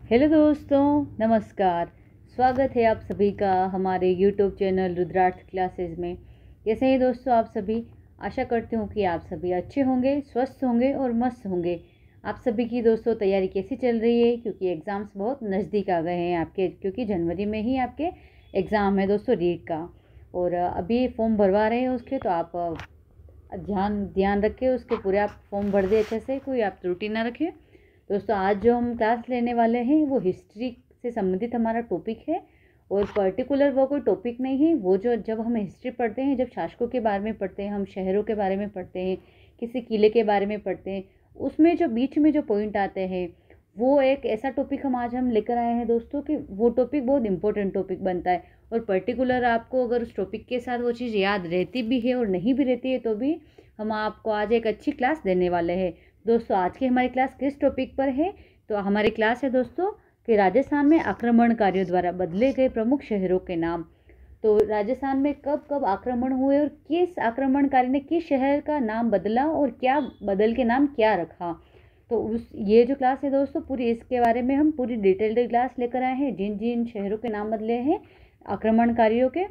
Hello दोस्तों, नमस्कार। स्वागत है आप सभी का हमारे यूट्यूब चैनल रुद्रार्थ क्लासेस में। कैसे हैं दोस्तों आप सभी? आशा करती हूँ कि आप सभी अच्छे होंगे, स्वस्थ होंगे और मस्त होंगे। आप सभी की दोस्तों तैयारी कैसी चल रही है? क्योंकि एग्ज़ाम्स बहुत नज़दीक आ गए हैं आपके, क्योंकि जनवरी में ही आपके एग्ज़ाम है दोस्तों रीट का। और अभी फॉर्म भरवा रहे हैं उसके, तो आप ध्यान रखें उसके पूरे। आप फॉर्म भर दे अच्छे से, कोई आप त्रुटि ना रखें। दोस्तों आज जो हम क्लास लेने वाले हैं वो हिस्ट्री से संबंधित हमारा टॉपिक है। और पर्टिकुलर वो कोई टॉपिक नहीं है, वो जो जब हम हिस्ट्री पढ़ते हैं, जब शासकों के बारे में पढ़ते हैं, हम शहरों के बारे में पढ़ते हैं, किसी किले के बारे में पढ़ते हैं, उसमें जो बीच में जो पॉइंट आते हैं वो एक ऐसा टॉपिक हम लेकर आए हैं दोस्तों कि वो टॉपिक बहुत इंपॉर्टेंट टॉपिक बनता है। और पर्टिकुलर आपको अगर उस टॉपिक के साथ वो चीज़ याद रहती भी है और नहीं भी रहती है तो भी हम आपको आज एक अच्छी क्लास देने वाले हैं। दोस्तों आज की हमारी क्लास किस टॉपिक पर है? तो हमारी क्लास है दोस्तों कि राजस्थान में आक्रमणकारियों द्वारा बदले गए प्रमुख शहरों के नाम। तो राजस्थान में कब कब आक्रमण हुए और किस आक्रमणकारी ने किस शहर का नाम बदला और क्या बदल के नाम क्या रखा। तो ये जो क्लास है दोस्तों पूरी इसके बारे में हम पूरी डिटेल्ड क्लास लेकर आए हैं। जिन जिन शहरों के नाम बदले हैं आक्रमणकारियों के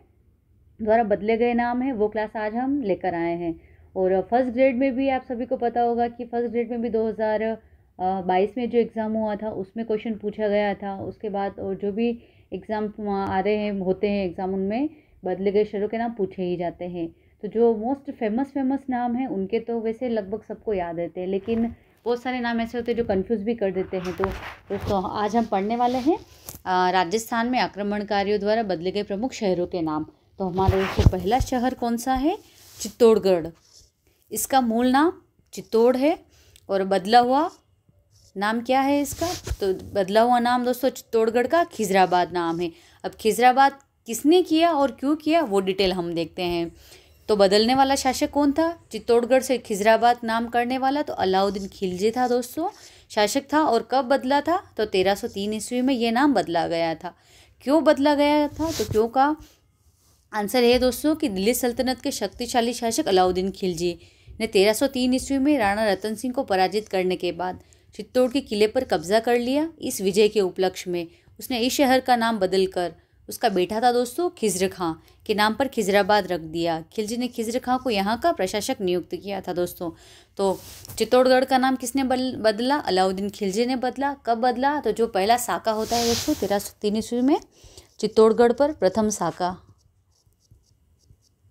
द्वारा बदले गए नाम हैं, वो क्लास आज हम लेकर आए हैं। और फर्स्ट ग्रेड में भी आप सभी को पता होगा कि फर्स्ट ग्रेड में भी 2022 में जो एग्ज़ाम हुआ था उसमें क्वेश्चन पूछा गया था। उसके बाद और जो भी एग्ज़ाम आ रहे हैं होते हैं एग्ज़ाम, उनमें बदले गए शहरों के नाम पूछे ही जाते हैं। तो जो मोस्ट फेमस नाम हैं उनके तो वैसे लगभग सबको याद रहते हैं, लेकिन बहुत सारे नाम ऐसे होते हैं जो कंफ्यूज भी कर देते हैं। तो दोस्तों आज हम पढ़ने वाले हैं राजस्थान में आक्रमणकारियों द्वारा बदले गए प्रमुख शहरों के नाम। तो हमारे से पहला शहर कौन सा है? चित्तौड़गढ़। इसका मूल नाम चित्तौड़ है और बदला हुआ नाम क्या है इसका? तो बदला हुआ नाम दोस्तों चित्तौड़गढ़ का खिजराबाद नाम है। अब खिजराबाद किसने किया और क्यों किया वो डिटेल हम देखते हैं। तो बदलने वाला शासक कौन था? चित्तौड़गढ़ से खिजराबाद नाम करने वाला तो अलाउद्दीन खिलजी था दोस्तों, शासक था। और कब बदला था? तो 1303 ईस्वी में ये नाम बदला गया था। क्यों बदला गया था? तो क्यों का आंसर है दोस्तों कि दिल्ली सल्तनत के शक्तिशाली शासक अलाउद्दीन खिलजी ने 1303 ईस्वी में राणा रतन सिंह को पराजित करने के बाद चित्तौड़ के किले पर कब्जा कर लिया। इस विजय के उपलक्ष्य में उसने इस शहर का नाम बदलकर उसका बेटा था दोस्तों खिज्र खां के नाम पर खिजराबाद रख दिया। खिलजी ने खिज्र खां को यहाँ का प्रशासक नियुक्त किया था दोस्तों। तो चित्तौड़गढ़ का नाम किसने बदला? अलाउद्दीन खिलजी ने बदला। कब बदला? तो जो पहला साका होता है दोस्तों 1303 ईस्वी में चित्तौड़गढ़ पर प्रथम साका।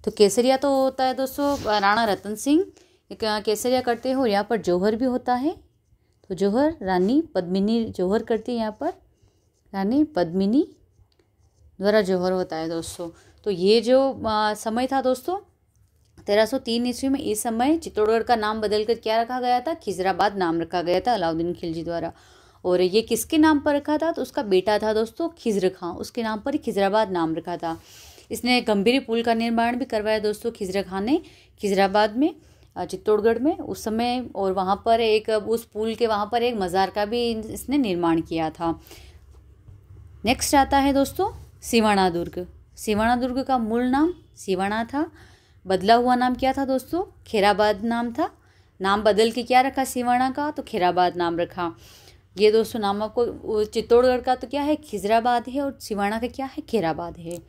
तो केसरिया तो होता है दोस्तों राणा रतन सिंह केसरिया करते हैं। और यहाँ पर जौहर भी होता है। तो जौहर रानी पद्मिनी जौहर करती है, यहाँ पर रानी पद्मिनी द्वारा जौहर होता है दोस्तों। तो ये जो समय था दोस्तों 1303 ईस्वी में, इस समय चित्तौड़गढ़ का नाम बदलकर क्या रखा गया था? खिजराबाद नाम रखा गया था अलाउद्दीन खिलजी द्वारा। और ये किसके नाम पर रखा था? तो उसका बेटा था दोस्तों खिज्र खां, उसके नाम पर ही खिजराबाद नाम रखा था। इसने गंभीरी पुल का निर्माण भी करवाया दोस्तों खिज्र खां ने खिजराबाद में, चित्तौड़गढ़ में उस समय। और वहाँ पर एक उस पुल के वहाँ पर एक मज़ार का भी इसने निर्माण किया था। नेक्स्ट आता है दोस्तों सिवाना दुर्ग। सिवाना दुर्ग का मूल नाम सिवाना था। बदला हुआ नाम क्या था दोस्तों? खैराबाद नाम था। नाम बदल के क्या रखा सिवाना का? तो खैराबाद नाम रखा। ये दोस्तों नाम आपको चित्तौड़गढ़ का तो क्या है? खिजराबाद है और सिवाना का क्या है? खैराबाद है।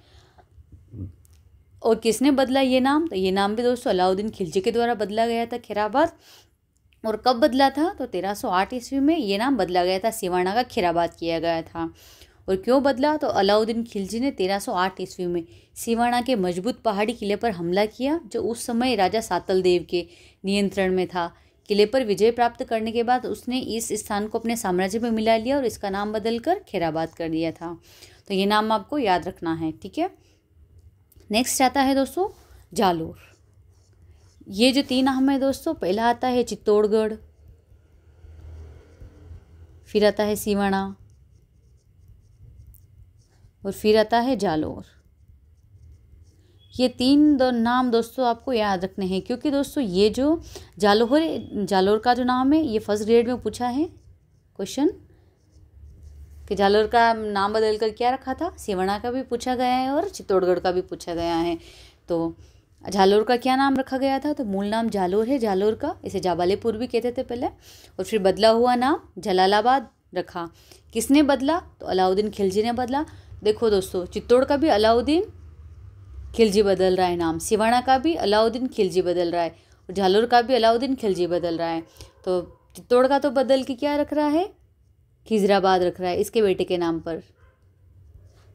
और किसने बदला ये नाम? तो ये नाम भी दोस्तों अलाउद्दीन खिलजी के द्वारा बदला गया था खैराबाद। और कब बदला था? तो 1308 ईस्वी में ये नाम बदला गया था, सिवाना का खैराबाद किया गया था। और क्यों बदला? तो अलाउद्दीन खिलजी ने 1308 ईस्वी में सिवाना के मजबूत पहाड़ी किले पर हमला किया, जो उस समय राजा सातल देव के नियंत्रण में था। किले पर विजय प्राप्त करने के बाद उसने इस स्थान को अपने साम्राज्य में मिला लिया और इसका नाम बदलकर खैराबाद कर दिया था। तो ये नाम आपको याद रखना है, ठीक है। नेक्स्ट आता है दोस्तों जालोर। ये जो तीन नाम है दोस्तों, पहला आता है चित्तौड़गढ़, फिर आता है सिवाना और फिर आता है जालोर। ये तीन नाम दोस्तों आपको याद रखने हैं, क्योंकि दोस्तों ये जो जालोर का जो नाम है ये फर्स्ट ग्रेड में पूछा है क्वेश्चन कि जालोर का नाम बदलकर क्या रखा था। सिवाना का भी पूछा गया है और चित्तौड़गढ़ का भी पूछा गया है। तो जालोर का क्या नाम रखा गया था? तो मूल नाम जालोर है जालोर का, इसे जाबालीपुर भी कहते थे पहले। और फिर बदला हुआ नाम जलालाबाद रखा। किसने बदला? तो अलाउद्दीन खिलजी ने बदला। देखो दोस्तों, चित्तौड़ का भी अलाउद्दीन खिलजी बदल रहा है नाम, सिवाना का भी अलाउद्दीन खिलजी बदल रहा है, और जालोर का भी अलाउद्दीन खिलजी बदल रहा है। तो चित्तौड़ का तो बदल के क्या रख रहा है? खिजराबाद रख रहा है इसके बेटे के नाम पर।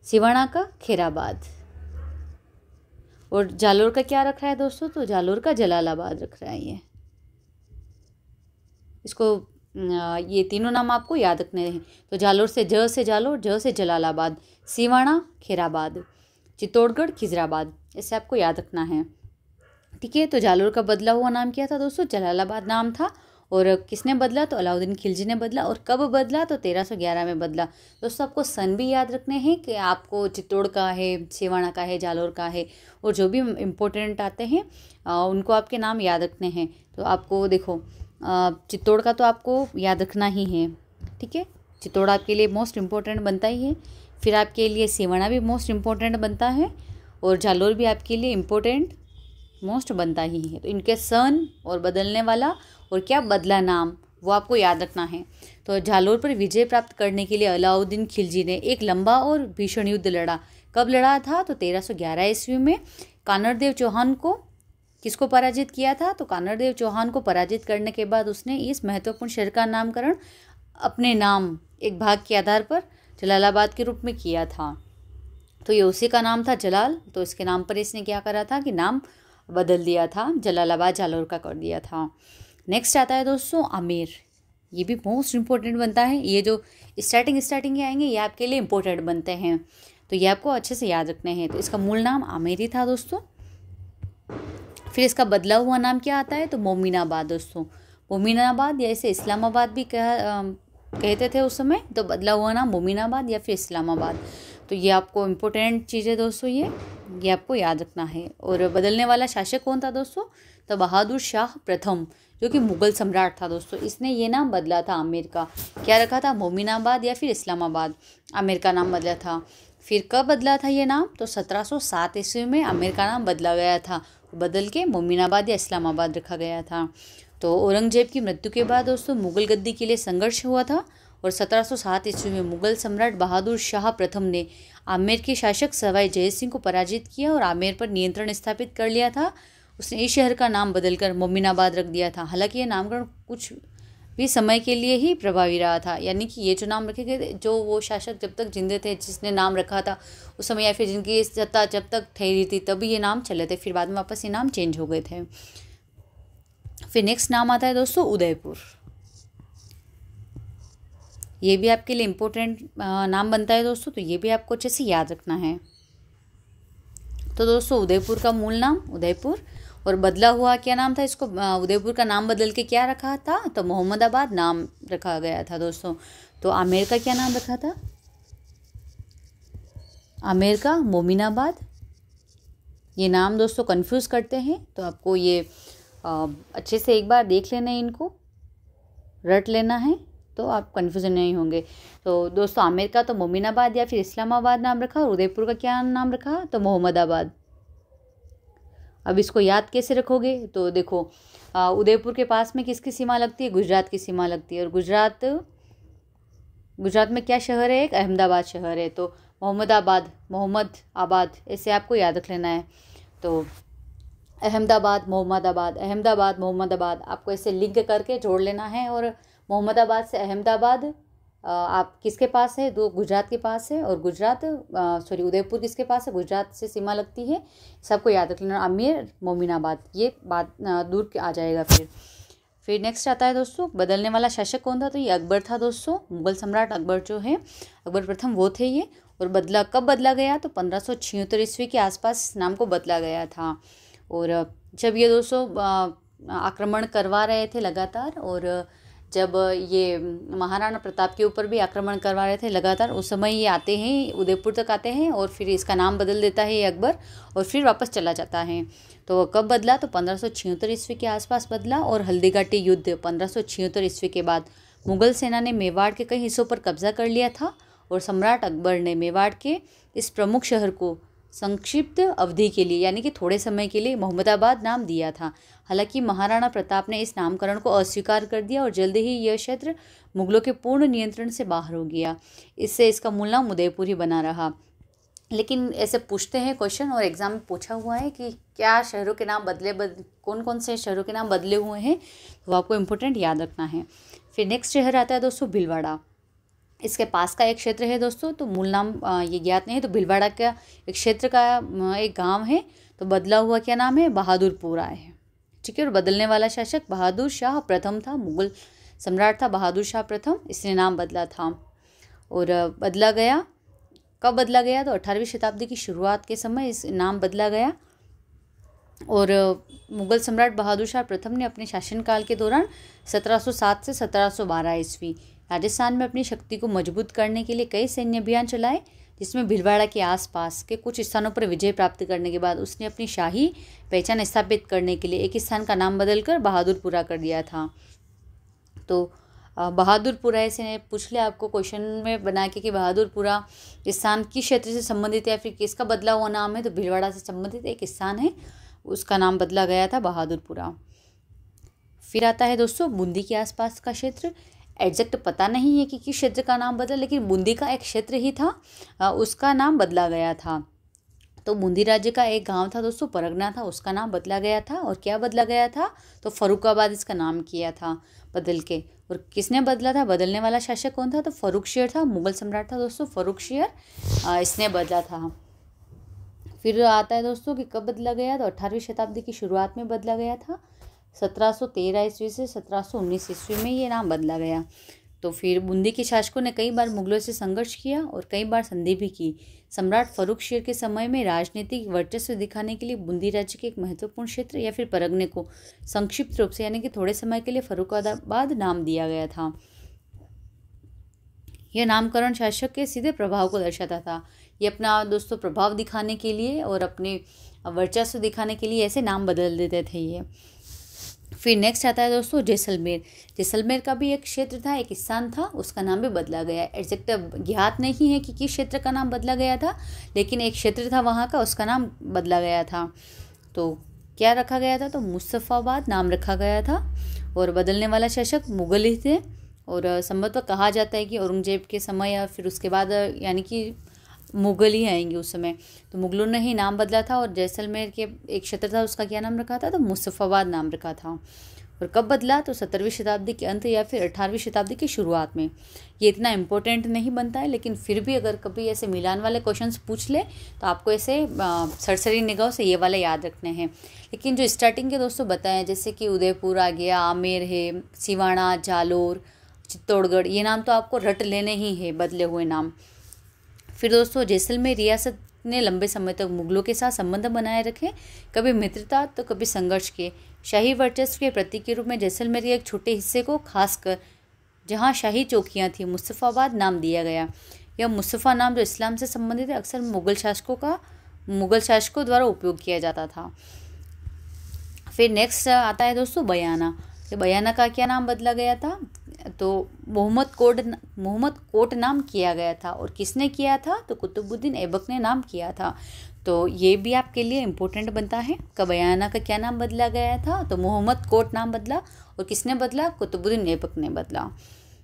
सिवाना का खैराबाद। और जालोर का क्या रख रहा है दोस्तों? तो जालोर का जलालाबाद रख रहा है ये। इसको ये तीनों नाम आपको याद रखने हैं। तो जालोर से जालोर, ज से जलालाबाद, सिवाना खैराबाद, चित्तौड़गढ़ खिजराबाद, ऐसे आपको याद रखना है। ठीक है। तो जालोर का बदला हुआ नाम क्या था दोस्तों? जलालाबाद नाम था। और किसने बदला? तो अलाउद्दीन खिलजी ने बदला। और कब बदला? तो 1311 में बदला। दोस्तों आपको सन भी याद रखने हैं कि आपको चित्तौड़ का है, सिवाना का है, जालोर का है, और जो भी इम्पोर्टेंट आते हैं उनको आपके नाम याद रखने हैं। तो आपको देखो, चित्तौड़ का तो आपको याद रखना ही है। ठीक है। चित्तौड़ आपके लिए मोस्ट इम्पोर्टेंट बनता ही है। फिर आपके लिए सिवाना भी मोस्ट इम्पोर्टेंट बनता है, और जालोर भी आपके लिए इम्पोर्टेंट मोस्ट बनता ही है। तो इनके सन और बदलने वाला और क्या बदला नाम, वो आपको याद रखना है। तो जालोर पर विजय प्राप्त करने के लिए अलाउद्दीन खिलजी ने एक लंबा और भीषण युद्ध लड़ा। कब लड़ा था? तो 1311 ईस्वी में। कानरदेव चौहान को किसको पराजित किया था? तो कानरदेव चौहान को पराजित करने के बाद उसने इस महत्वपूर्ण शहर का नामकरण अपने नाम एक भाग के आधार पर जलालाबाद के रूप में किया था। तो ये उसी का नाम था जलाल। तो इसके नाम पर इसने क्या करा था कि नाम बदल दिया था, जलालाबाद जालोर का कर दिया था। नेक्स्ट आता है दोस्तों आमेर। ये भी मोस्ट इम्पोर्टेंट बनता है। ये जो स्टार्टिंग के आएंगे ये आपके लिए इम्पोर्टेंट बनते हैं, तो ये आपको अच्छे से याद रखने हैं। तो इसका मूल नाम आमेर ही था दोस्तों। फिर इसका बदला हुआ नाम क्या आता है? तो मोमिनाबाद दोस्तों। मोमिनाबाद या इसे इस्लामाबाद भी कहते थे उस समय। तो बदला हुआ नाम मोमिनाबाद या फिर इस्लामाबाद। तो ये आपको इम्पोर्टेंट चीज़ है दोस्तों, ये आपको याद रखना है। और बदलने वाला शासक कौन था दोस्तों? तो बहादुर शाह प्रथम, जो कि मुगल सम्राट था दोस्तों। इसने ये नाम बदला था आमेर का। क्या रखा था? मोमिनाबाद या फिर इस्लामाबाद। आमेर का नाम बदला था। फिर कब बदला था ये नाम? तो 1707 ईस्वी में आमेर का नाम बदला गया था, बदल के मोमिनाबाद या इस्लामाबाद रखा गया था। तो औरंगजेब की मृत्यु के बाद दोस्तों मुगल गद्दी के लिए संघर्ष हुआ था, और 1707 ईस्वी में मुगल सम्राट बहादुर शाह प्रथम ने आमेर के शासक सवाई जय सिंह को पराजित किया और आमेर पर नियंत्रण स्थापित कर लिया था। उसने इस शहर का नाम बदलकर मोमिनाबाद रख दिया था। हालांकि ये नामकरण कुछ भी समय के लिए ही प्रभावी रहा था, यानी कि ये जो नाम रखे गए, जो वो शासक जब तक जिंदे थे जिसने नाम रखा था उस समय, या फिर जिनकी सत्ता जब तक ठहरी थी तभी ये नाम चले थे। फिर बाद में वापस ये नाम चेंज हो गए थे। फिर नेक्स्ट नाम आता है दोस्तों उदयपुर। ये भी आपके लिए इम्पोर्टेंट नाम बनता है दोस्तों, तो ये भी आपको अच्छे से याद रखना है। तो दोस्तों उदयपुर का मूल नाम उदयपुर, और बदला हुआ क्या नाम था इसको? उदयपुर का नाम बदल के क्या रखा था? तो मोहम्मदाबाद नाम रखा गया था दोस्तों। तो आमेर का क्या नाम रखा था? आमेर का मोमिनाबाद। ये नाम दोस्तों कंफ्यूज करते हैं, तो आपको ये अच्छे से एक बार देख लेना है, इनको रट लेना है, तो आप कन्फ्यूजन नहीं होंगे। तो दोस्तों आमेर का तो मोमिनाबाद या फिर इस्लामाबाद नाम रखा, और उदयपुर का क्या नाम रखा? तो मोहम्मदाबाद। अब इसको याद कैसे रखोगे? तो देखो, उदयपुर के पास में किसकी सीमा लगती है? गुजरात की सीमा लगती है। और गुजरात में क्या शहर है? एक अहमदाबाद शहर है। तो मोहम्मद आबाद ऐसे आपको याद रख लेना है। तो अहमदाबाद मोहम्मदाबाद आपको ऐसे लिंक करके जोड़ लेना है। और मोहम्मदाबाद से अहमदाबाद आप किसके पास है? दो गुजरात के पास है। और उदयपुर किसके पास है? गुजरात से सीमा लगती है। सबको याद रख लेना। आमेर मोमिनाबाद, ये बात दूर आ जाएगा। फिर नेक्स्ट आता है दोस्तों बदलने वाला शासक कौन था? तो ये अकबर था दोस्तों। मुगल सम्राट अकबर जो है, अकबर प्रथम वो थे ये। और कब बदला गया? तो 1576 ईस्वी के आसपास नाम को बदला गया था। और जब ये दोस्तों आक्रमण करवा रहे थे लगातार, और जब ये महाराणा प्रताप के ऊपर भी आक्रमण करवा रहे थे लगातार, उस समय ये आते हैं, उदयपुर तक आते हैं, और फिर इसका नाम बदल देता है ये अकबर, और फिर वापस चला जाता है। तो कब बदला? तो 1576 ईस्वी के आसपास बदला। और हल्दीघाटी युद्ध 1576 ईस्वी के बाद मुगल सेना ने मेवाड़ के कई हिस्सों पर कब्जा कर लिया था, और सम्राट अकबर ने मेवाड़ के इस प्रमुख शहर को संक्षिप्त अवधि के लिए यानी कि थोड़े समय के लिए मोहम्मदाबाद नाम दिया था। हालांकि महाराणा प्रताप ने इस नामकरण को अस्वीकार कर दिया और जल्द ही यह क्षेत्र मुगलों के पूर्ण नियंत्रण से बाहर हो गया। इससे इसका मूल नाम उदयपुर ही बना रहा। लेकिन ऐसे पूछते हैं क्वेश्चन और एग्जाम में पूछा हुआ है कि क्या शहरों के नाम कौन कौन से शहरों के नाम बदले हुए हैं, तो आपको इम्पोर्टेंट याद रखना है। फिर नेक्स्ट शहर आता है दोस्तों भीलवाड़ा। इसके पास का एक क्षेत्र है दोस्तों, तो मूल नाम ये ज्ञात नहीं है। तो भीलवाड़ा का एक क्षेत्र का एक गांव है, तो बदला हुआ क्या नाम है, बहादुरपुरा है। ठीक है, और बदलने वाला शासक बहादुर शाह प्रथम था, मुगल सम्राट था बहादुर शाह प्रथम, इसने नाम बदला था। और बदला गया, कब बदला गया, तो 18वीं शताब्दी की शुरुआत के समय इस नाम बदला गया। और मुगल सम्राट बहादुर शाह प्रथम ने अपने शासनकाल के दौरान 1707 से 1712 ईस्वी राजस्थान में अपनी शक्ति को मजबूत करने के लिए कई सैन्य अभियान चलाए, जिसमें भीलवाड़ा के आसपास के कुछ स्थानों पर विजय प्राप्त करने के बाद उसने अपनी शाही पहचान स्थापित करने के लिए एक स्थान का नाम बदलकर बहादुरपुरा कर दिया था। तो बहादुरपुरा ऐसे पूछ लिया आपको क्वेश्चन में बना के कि बहादुरपुरा स्थान किस क्षेत्र से संबंधित है या फिर किसका बदला हुआ नाम है, तो भीलवाड़ा से संबंधित एक स्थान है, उसका नाम बदला गया था बहादुरपुरा। फिर आता है दोस्तों बूंदी के आसपास का क्षेत्र। एग्जैक्ट पता नहीं है कि किस क्षेत्र का नाम बदला, लेकिन बूंदी का एक क्षेत्र ही था, उसका नाम बदला गया था। तो बूंदी राज्य का एक गांव था दोस्तों, परगना था, उसका नाम बदला गया था। और क्या बदला गया था, तो फर्रुखाबाद इसका नाम किया था बदल के। और किसने बदला था, बदलने वाला शासक कौन था, तो फर्रुखशियर था, मुगल सम्राट था दोस्तों फर्रुखशियर, इसने बदला था। फिर आता है दोस्तों कि कब बदला गया, तो 18वीं शताब्दी की शुरुआत में बदला गया था। 1713 ईस्वी से 1719 ईस्वी में ये नाम बदला गया। तो फिर बूंदी के शासकों ने कई बार मुगलों से संघर्ष किया और कई बार संधि भी की। सम्राट फर्रुखशियर के समय में राजनीतिक वर्चस्व दिखाने के लिए बूंदी राज्य के एक महत्वपूर्ण क्षेत्र या फिर परगने को संक्षिप्त रूप से यानी कि थोड़े समय के लिए फर्रुखाबाद नाम दिया गया था। यह नामकरण शासक के सीधे प्रभाव को दर्शाता था। ये अपना दोस्तों प्रभाव दिखाने के लिए और अपने वर्चस्व दिखाने के लिए ऐसे नाम बदल देते थे ये। फिर नेक्स्ट आता है दोस्तों जैसलमेर। जैसलमेर का भी एक क्षेत्र था, एक स्थान था, उसका नाम भी बदला गया। एग्जैक्ट ज्ञात नहीं है कि किस क्षेत्र का नाम बदला गया था, लेकिन एक क्षेत्र था वहाँ का, उसका नाम बदला गया था। तो क्या रखा गया था, तो मुस्तफाबाद नाम रखा गया था। और बदलने वाला शासक मुगल ही थे। और संभवतः कहा जाता है कि औरंगजेब के समय या फिर उसके बाद यानी कि मुगल ही आएंगे उस समय, तो मुगलों ने ही नाम बदला था। और जैसलमेर के एक क्षेत्र था, उसका क्या नाम रखा था, तो मुस्तफाबाद नाम रखा था। और कब बदला, तो 17वीं शताब्दी के अंत या फिर 18वीं शताब्दी की शुरुआत में। ये इतना इंपॉर्टेंट नहीं बनता है, लेकिन फिर भी अगर कभी ऐसे मिलान वाले क्वेश्चंस पूछ ले तो आपको ऐसे सरसरी निगाह से ये वाले याद रखने हैं। लेकिन जो स्टार्टिंग के दोस्तों बताएं, जैसे कि उदयपुर आ गया, आमेर है, सिवाना, जालोर, चित्तौड़गढ़, ये नाम तो आपको रट लेने ही है, बदले हुए नाम। फिर दोस्तों जैसलमेर रियासत ने लंबे समय तक मुगलों के साथ संबंध बनाए रखे, कभी मित्रता तो कभी संघर्ष के। शाही वर्चस्व के प्रतीक के रूप में जैसलमेर के एक छोटे हिस्से को खासकर जहां शाही चौकियां थी मुस्तफाबाद नाम दिया गया। यह मुस्तफ़ा नाम जो इस्लाम से संबंधित है, अक्सर मुगल शासकों द्वारा उपयोग किया जाता था। फिर नेक्स्ट आता है दोस्तों बयाना। तो बयाना का क्या नाम बदला गया था, तो मोहम्मद कोट नाम किया गया था। और किसने किया था, तो कुतुबुद्दीन ऐबक ने नाम किया था। तो ये भी आपके लिए इम्पोर्टेंट बनता है कि बयाना का क्या नाम बदला गया था, तो मोहम्मद कोट नाम बदला। और किसने बदला, कुतुबुद्दीन ऐबक ने बदला।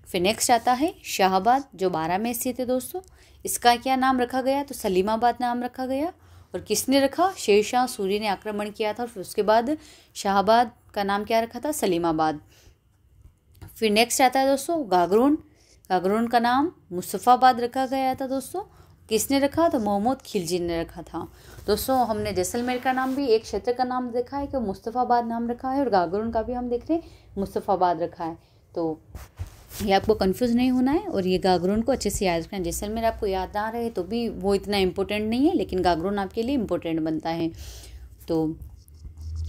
फिर नेक्स्ट आता है शाहबाद, जो 12 में स्थित है दोस्तों। इसका क्या नाम रखा गया, तो सलीमाबाद नाम रखा गया। और किसने रखा, शेरशाह सूरी ने आक्रमण किया था और फिर उसके बाद शाहबाद का नाम क्या रखा था, सलीमाबाद। फिर नेक्स्ट आता है दोस्तों गागरोन। गागरोन का नाम मुस्तफाबाद रखा गया था दोस्तों। किसने रखा, तो मोहम्मद खिलजी ने रखा था। दोस्तों हमने जैसलमेर का नाम भी एक क्षेत्र का नाम देखा है कि मुस्तफाबाद नाम रखा है, और गागरोन का भी हम देख रहे हैं मुस्तफाबाद रखा है। तो ये आपको कंफ्यूज नहीं होना है, और ये गागरोन को अच्छे से याद रखना है। जैसलमेर आपको याद ना रहे तो भी वो इतना इम्पोर्टेंट नहीं है, लेकिन गागरोन आपके लिए इम्पोर्टेंट बनता है, तो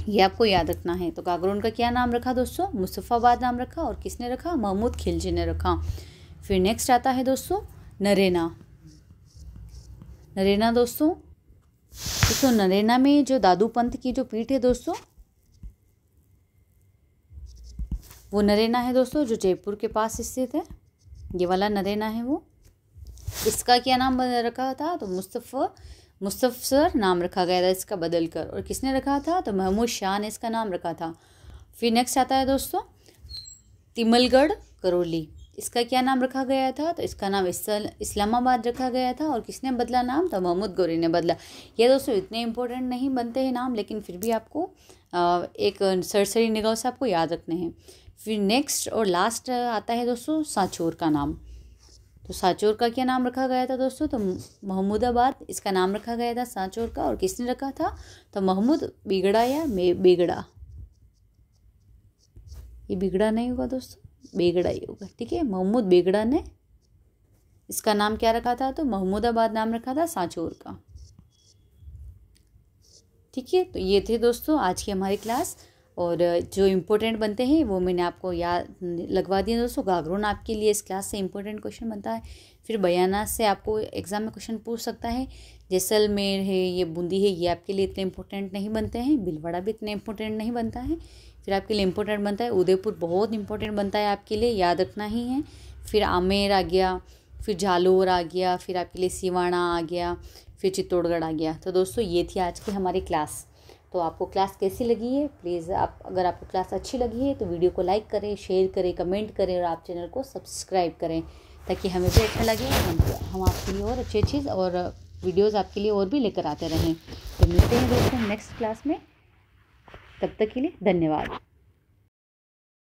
ये आपको याद रखना है। तो गागरोन का क्या नाम रखा दोस्तों, मुस्तफाबाद नाम रखा। और किसने रखा, महमूद खिलजी ने रखा। फिर नेक्स्ट आता है दोस्तों नरेना। नरेना दोस्तों नरेना में जो दादू पंथ की जो पीठ है दोस्तों, वो नरेना है दोस्तों, जो जयपुर के पास स्थित है। ये वाला नरेना है वो। इसका क्या नाम रखा था, तो मुस्तफ़र नाम रखा गया था इसका बदल कर। और किसने रखा था? तो महमूद शाह ने इसका नाम रखा था। फिर नेक्स्ट आता है दोस्तों तिमलगढ़ करौली, इसका क्या नाम रखा गया था? तो इसका नाम इस्लामाबाद रखा गया था। और किसने बदला नाम? तो महमूद गौरी ने बदला। ये दोस्तों इतने इंपॉर्टेंट नहीं बनते हैं नाम, लेकिन फिर भी आपको एक सरसरी निगाह से आपको याद रखने हैं। फिर नेक्स्ट और लास्ट आता है दोस्तों सांचौर का नाम। तो सांचौर का क्या नाम रखा गया था दोस्तों? तो महमूदाबाद इसका नाम रखा गया था सांचौर का। और किसने रखा था? तो महमूद बिगड़ा या बेगड़ा, ये बिगड़ा नहीं होगा दोस्तों, बेगड़ा ही होगा, ठीक है। महमूद बेगड़ा ने इसका नाम क्या रखा था? तो महमूदाबाद नाम रखा था सांचौर का, ठीक है। तो ये थे दोस्तों आज की हमारी क्लास, और जो इम्पोर्टेंट बनते हैं वो मैंने आपको याद लगवा दिए दोस्तों। गागरोन आपके लिए इस क्लास से इम्पोर्टेंट क्वेश्चन बनता है। फिर बयाना से आपको एग्जाम में क्वेश्चन पूछ सकता है। जैसलमेर है, ये बूंदी है, ये आपके लिए इतने इंपॉर्टेंट नहीं बनते हैं। भीलवाड़ा भी इतने इंपॉर्टेंट नहीं बनता है। फिर आपके लिए इंपॉर्टेंट बनता है उदयपुर, बहुत इंपॉर्टेंट बनता है आपके लिए, याद रखना ही है। फिर आमेर आ गया, फिर जालोर आ गया, फिर आपके लिए सिवाना आ गया, फिर चित्तौड़गढ़ आ गया। तो दोस्तों ये थी आज की हमारी क्लास। तो आपको क्लास कैसी लगी है? प्लीज़ अगर आपको क्लास अच्छी लगी है तो वीडियो को लाइक करें, शेयर करें, कमेंट करें, और आप चैनल को सब्सक्राइब करें, ताकि हमें भी अच्छा लगे। हम आपके लिए और अच्छी चीज़ और वीडियोज़ आपके लिए और भी लेकर आते रहें। तो मिलते हैं दोस्तों नेक्स्ट क्लास में, तब तक के लिए धन्यवाद।